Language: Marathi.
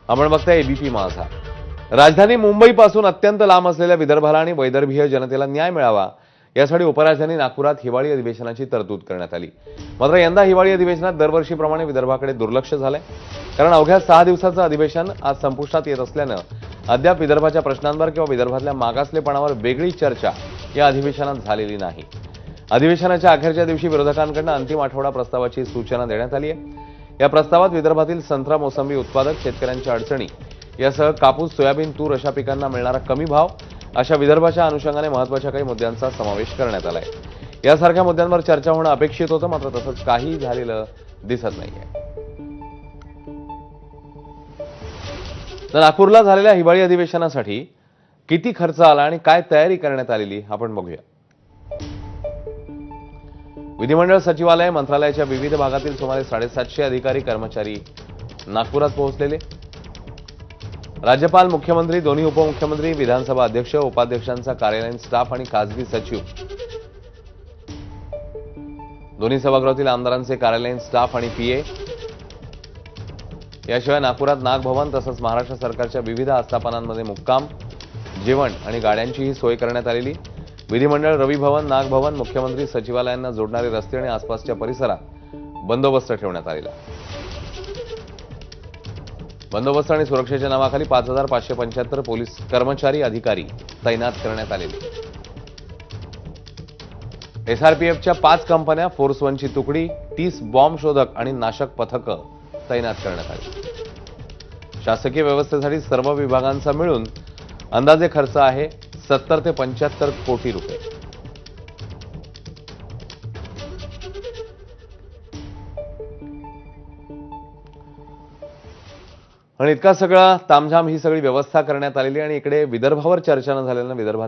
आपण बघताय एबीपी माझा। राजधानी मुंबईपासून अत्यंत लांब असलेल्या विदर्भाला आणि वैदर्भीय जनतेला न्याय मिळावा यासाठी उपराजधानी नागपुरात हिवाळी अधिवेशनाची तरतूद करण्यात आली। मात्र यंदा हिवाळी अधिवेशनात दरवर्षीप्रमाणे विदर्भाकडे दुर्लक्ष झालंय। कारण अवघ्या 6 दिवसाचं अधिवेशन आज संपुष्टात येत असल्यानं अद्याप विदर्भाच्या प्रश्नांवर किंवा विदर्भातल्या मागासलेपणावर वेगळी चर्चा या अधिवेशनात झालेली नाही। अधिवेशनाच्या अखेरच्या दिवशी विरोधकांकडून अंतिम आठवडा प्रस्तावाची सूचना देण्यात आली आहे। या प्रस्तावात विदर्भातील संत्रा मोसंबी उत्पादक शेतकऱ्यांच्या अडचणी यासह कापूस सोयाबीन तूर अशा पिकांना मिळणारा कमी भाव अशा विदर्भाच्या अनुषंगाने महत्त्वाच्या काही मुद्द्यांचा समावेश करण्यात आलाय। यासारख्या मुद्द्यांवर चर्चा होणं अपेक्षित होतं, मात्र तसंच काही झालेलं दिसत नाहीये। तर नागपूरला झालेल्या हिवाळी अधिवेशनासाठी किती खर्च आला आणि काय तयारी करण्यात आलेली आपण बघूया। विधिमंडळ सचिवालय मंत्रालयाच्या विविध भागातील सुमारे 750 अधिकारी कर्मचारी नागपुरात पोहोचलेले। राज्यपाल, मुख्यमंत्री, दोन्ही उपमुख्यमंत्री, विधानसभा अध्यक्ष, उपाध्यक्षांचा कार्यालयीन स्टाफ आणि खासगी सचिव, दोन्ही सभागृहातील आमदारांचे कार्यालयीन स्टाफ आणि पीए, याशिवाय नागपुरात नागभवन तसंच महाराष्ट्र सरकारच्या विविध आस्थापनांमध्ये मुक्काम, जेवण आणि गाड्यांचीही सोय करण्यात आलेली। विधिमंडळ, रवी भवन, नागभवन, मुख्यमंत्री सचिवालयांना जोडणारे रस्ते आणि आसपासच्या परिसरात बंदोबस्त ठेवण्यात आलेला। बंदोबस्त आणि सुरक्षेच्या नावाखाली 5575 पोलीस कर्मचारी अधिकारी तैनात करण्यात आलेले। एसआरपीएफच्या 5 कंपन्या, फोर्स 1 ची तुकडी, 30 बॉम्ब शोधक आणि नाशक पथकं तैनात करण्यात आली। शासकीय व्यवस्थेसाठी सर्व विभागांचा मिळून अंदाजे खर्च आहे 70 ते 75 कोटी रुपये। आणि इतका सगळा तामझाम ही सगळी व्यवस्था करण्यात आलेली आणि इकडे विदर्भावर चर्चा न झालेल्या विदर्भात